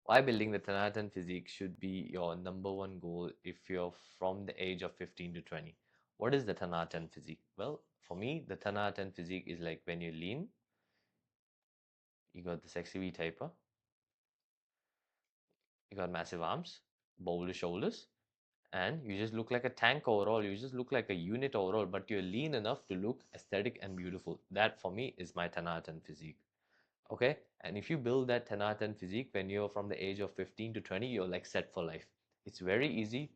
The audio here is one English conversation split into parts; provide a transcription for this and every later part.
Why building the Tanatan physique should be your number one goal if you're from the age of 15 to 20. What is the Tanatan physique? Well, for me, the Tanatan physique is like when you lean, you got the sexy V taper, you got massive arms, boulder shoulders, and you just look like a tank overall. You just look like a unit overall, but you're lean enough to look aesthetic and beautiful. That for me is my Tanatan physique. Okay, and if you build that 10 out of 10 physique when you're from the age of 15 to 20, you're like set for life. It's very easy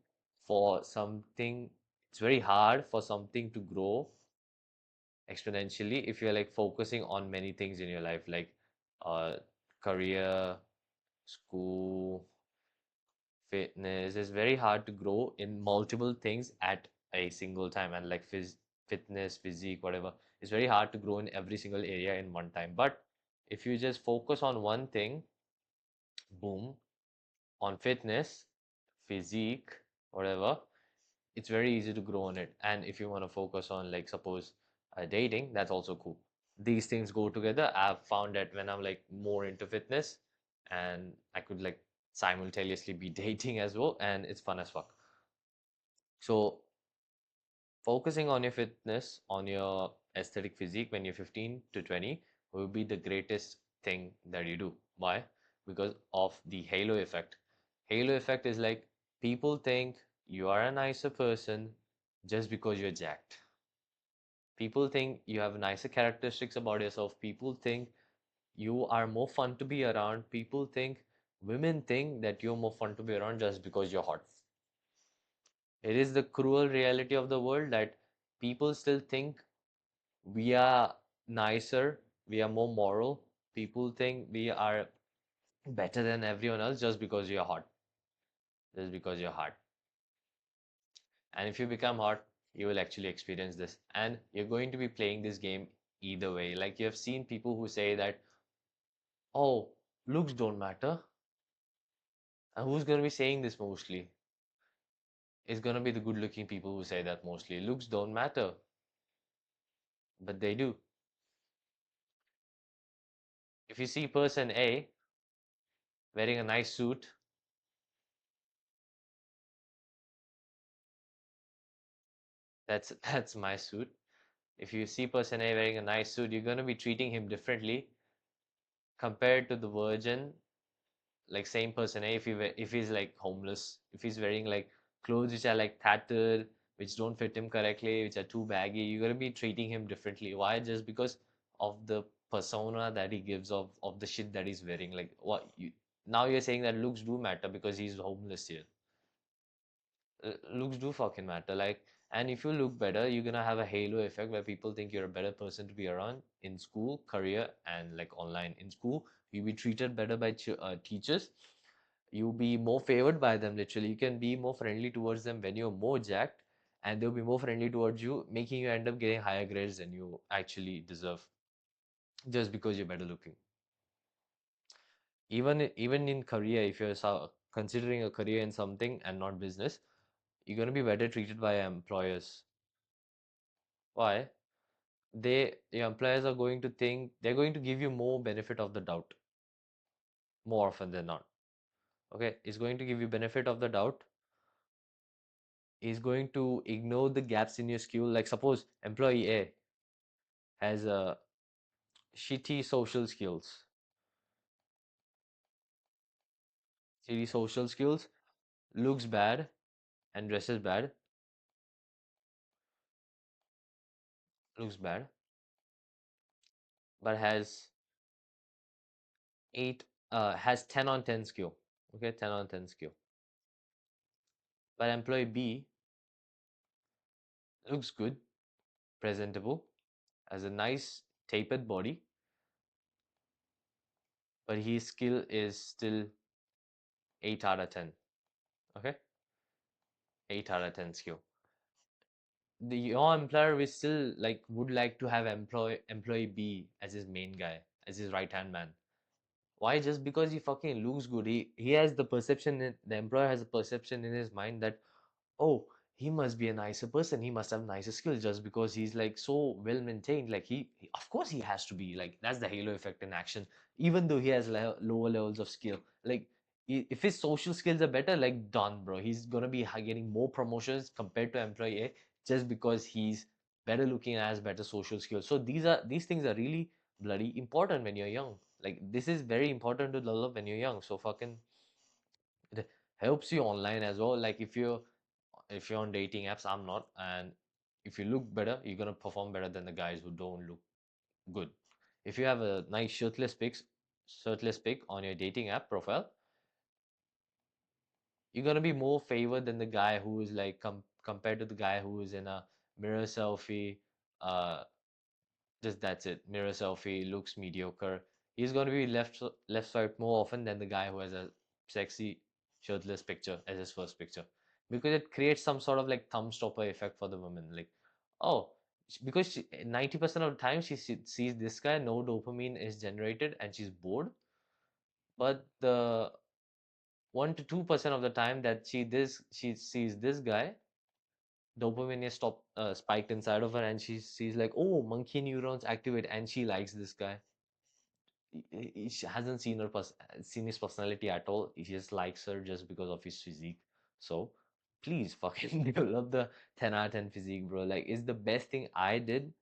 for something, it's very hard for something to grow exponentially if you're like focusing on many things in your life, like uh career, school, fitness. It's very hard to grow in multiple things at a single time, and like fitness, physique, whatever. It's very hard to grow in every single area in one time. But if you just focus on one thing, boom, on fitness, physique, whatever, it's very easy to grow on it. And if you want to focus on, like, suppose dating, that's also cool. These things go together. I've found that when I'm like more into fitness, and I could like simultaneously be dating as well, and it's fun as fuck. So, focusing on your fitness, on your aesthetic physique when you're 15 to 20 will be the greatest thing that you do. Why? Because of the halo effect. Halo effect is like people think you are a nicer person just because you're jacked. People think you have nicer characteristics about yourself. People think you are more fun to be around. People think, women think that you're more fun to be around just because you're hot. It is the cruel reality of the world that people still think we are nicer, we are more moral. People think we are better than everyone else just because you're hot, just because you're hot. And if you become hot, you will actually experience this. And you're going to be playing this game either way. Like you have seen people who say that, oh, looks don't matter. And who's going to be saying this mostly? It's going to be the good looking people who say that mostly. Looks don't matter, but they do. If you see person A wearing a nice suit, that's my suit. If you see person A wearing a nice suit, you're going to be treating him differently compared to the virgin, like same person A. If he's like homeless, if he's wearing like clothes which are like tattered, which don't fit him correctly, which are too baggy, you're going to be treating him differently. Why? Just because of the persona that he gives of the shit that he's wearing. Like what you now you're saying that looks do matter because he's homeless here. Looks do fucking matter. Like, and if you look better, you're gonna have a halo effect where people think you're a better person to be around in school, career, and like online. In school, you'll be treated better by teachers. You'll be more favored by them, literally. You can be more friendly towards them when you're more jacked, and they'll be more friendly towards you, making you end up getting higher grades than you actually deserve just because you're better looking. Even in career, if you're considering a career in something and not business, you're going to be better treated by employers. Why? Your employers are going to think they're going to give you more benefit of the doubt more often than not. Okay, it's going to give you benefit of the doubt. Is going to ignore the gaps in your skill. Like suppose employee A has a shitty social skills, shitty social skills, looks bad and dresses bad, looks bad, but has 10 on 10 skill. Okay, 10 on 10 skill. But employee B looks good, presentable, has a nice tapered body, but his skill is still 8 out of 10. Okay, 8 out of 10 skill. Your employer will still like would like to have employee B as his main guy, as his right hand man. Why? Just because he fucking looks good. He has the perception. The employer has a perception in his mind that, oh, he must be a nicer person. He must have nicer skills just because he's like so well maintained. Like of course he has to be like that's the halo effect in action. Even though he has lower levels of skill, like If his social skills are better, like done, bro. He's gonna be getting more promotions compared to employee A just because he's better looking and has better social skills. So these things are really bloody important when you're young. Like this is very important to develop when you're young. So fucking it helps you online as well. Like if you're on dating apps, I'm not, and if you look better, you're gonna perform better than the guys who don't look good. If you have a nice shirtless pic on your dating app profile, you're gonna be more favored than the guy who is like compared to the guy who is in a mirror selfie, uh, just that's it, mirror selfie, looks mediocre. He's gonna be left swipe more often than the guy who has a sexy shirtless picture as his first picture, because it creates some sort of like thumb stopper effect for the woman. Like, oh, because 90% of the time she sees this guy, no dopamine is generated, and she's bored. But the 1 to 2% of the time that she sees this guy, dopamine is spiked inside of her, and she sees like, oh, monkey neurons activate, and she likes this guy. She hasn't seen his personality at all. He just likes her just because of his physique. So please fucking develop the 10 out of 10 physique, bro. Like it's the best thing I did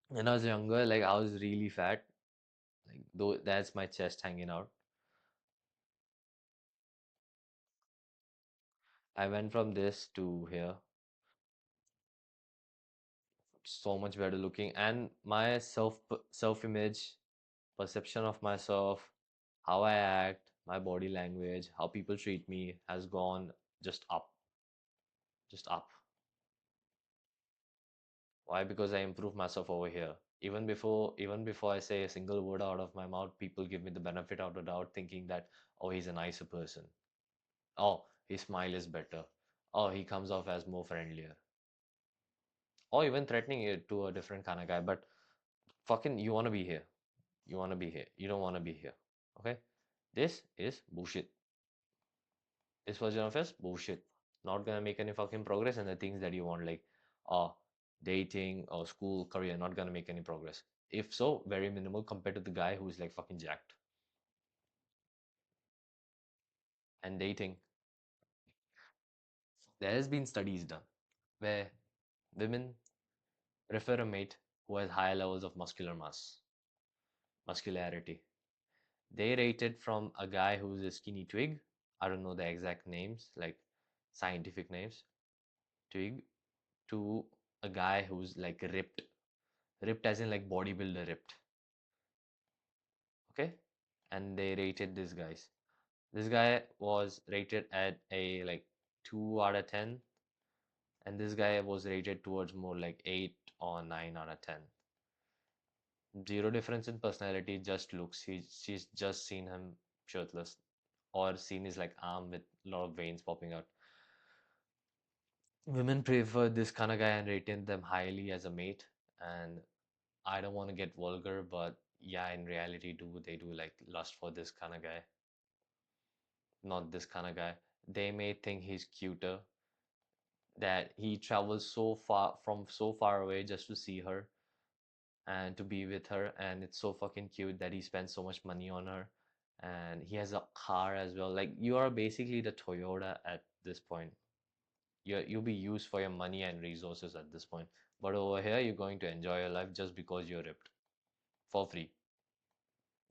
when I was younger. Like I was really fat. Like though that's my chest hanging out. I went from this to here, so much better looking, and my self image, perception of myself, how I act, my body language, how people treat me has gone just up, just up. Why? Because I improved myself over here. Even before I say a single word out of my mouth, people give me the benefit of the doubt, thinking that, oh, he's a nicer person. Oh, his smile is better. Oh, he comes off as more friendlier. Or even threatening it to a different kind of guy. But fucking, you want to be here. You want to be here. You don't want to be here. Okay? This is bullshit. This version of us, bullshit. Not gonna make any fucking progress, and the things that you want, like dating or school, career, not gonna make any progress. If so, very minimal compared to the guy who's like fucking jacked. And dating, there has been studies done where women prefer a mate who has higher levels of muscularity. They rated from a guy who's a skinny twig. I don't know the exact names, like scientific names, twig, to a guy who's like ripped as in like bodybuilder ripped. Okay, and they rated this guys. This guy was rated at a like 2 out of 10, and this guy was rated towards more like 8 or 9 out of 10. Zero difference in personality, just looks. She's just seen him shirtless, or seen his like arm with a lot of veins popping out. Women prefer this kind of guy and rated them highly as a mate. And I don't want to get vulgar, but yeah, in reality, do they do like lust for this kind of guy? Not this kind of guy. They may think he's cuter, that he travels so far away just to see her and to be with her, and it's so fucking cute that he spends so much money on her, and he has a car as well. Like you are basically the Toyota at this point. You'll be used for your money and resources at this point. But over here, you're going to enjoy your life just because you're ripped for free.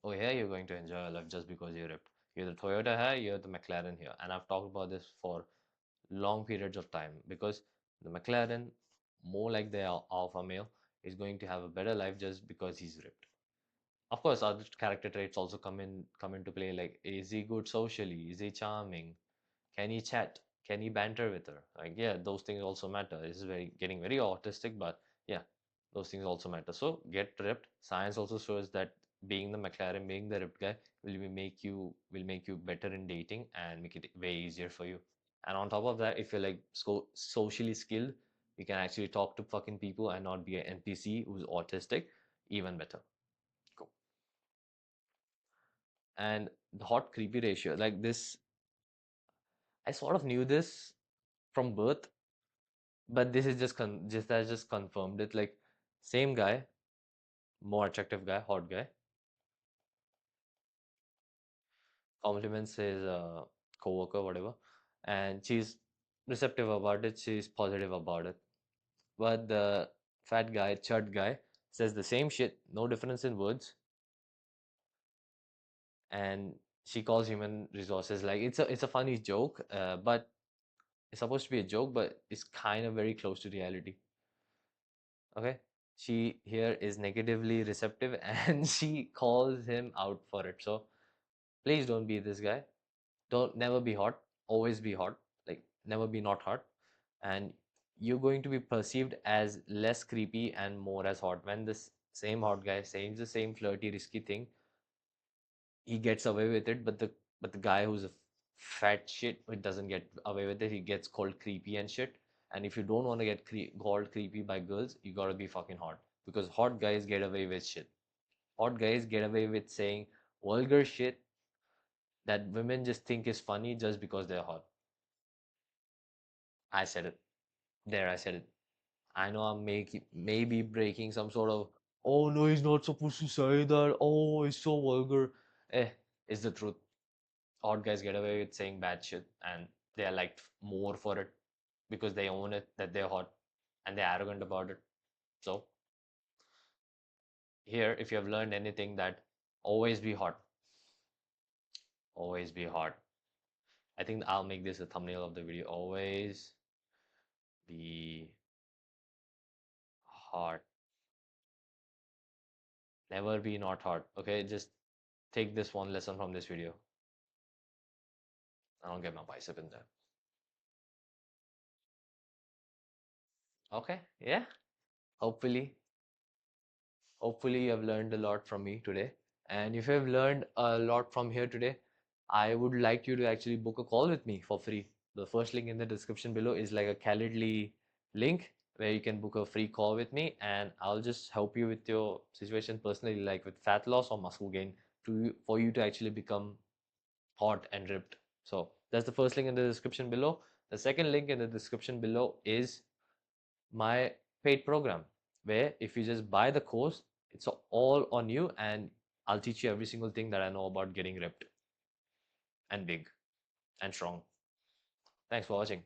Oh yeah, you're going to enjoy your life just because you're ripped. You're the Toyota here, you're the McLaren here. And I've talked about this for long periods of time, because the McLaren, more like the alpha male, is going to have a better life just because he's ripped. Of course, other character traits also come into play, like is he good socially? Is he charming? Can he chat? Can he banter with her? Like, yeah, those things also matter. This is very getting very autistic, but yeah, those things also matter. So get ripped. Science also shows that being the McLaren, being the ripped guy, will make you better in dating and make it way easier for you. And on top of that, if you're like socially skilled, you can actually talk to fucking people and not be an NPC who's autistic. Even better. Cool. And the hot creepy ratio, like this, I sort of knew this from birth, but this is just confirmed it. Like same guy, more attractive guy, hot guy, compliments his coworker, whatever, and she's receptive about it. She's positive about it. But the fat guy, chud guy, says the same shit, no difference in words, and she calls human resources like it's a funny joke, but it's supposed to be a joke, but it's kind of very close to reality. Okay, she here is negatively receptive, and she calls him out for it. So please don't be this guy. Don't never be hot. Always be hot. Like never be not hot, and you're going to be perceived as less creepy and more as hot when this same hot guy saying the same flirty risky thing, he gets away with it, but the guy who's a fat shit who doesn't get away with it, he gets called creepy and shit. And if you don't want to get called creepy by girls, you gotta be fucking hot, because hot guys get away with shit. Hot guys get away with saying vulgar shit that women just think is funny just because they're hot. I said it. There, I said it. I know I'm making maybe breaking some sort of, oh no, he's not supposed to say that. Oh, it's so vulgar. It's the truth. Hot guys get away with saying bad shit, and they are liked more for it because they own it that they're hot, and they're arrogant about it. So here, if you have learned anything, that always be hot. Always be hot. I think I'll make this a thumbnail of the video. Always be hot. Never be not hot. Okay, just take this one lesson from this video. I don't get my bicep in there. Okay, yeah. Hopefully, hopefully you have learned a lot from me today. And if you have learned a lot from here today, I would like you to actually book a call with me for free. The first link in the description below is like a Calendly link where you can book a free call with me, and I'll just help you with your situation personally, like with fat loss or muscle gain, for you to actually become hot and ripped. So that's the first link in the description below. The second link in the description below is my paid program, where if you just buy the course, it's all on you, and I'll teach you every single thing that I know about getting ripped and big and strong. Thanks for watching.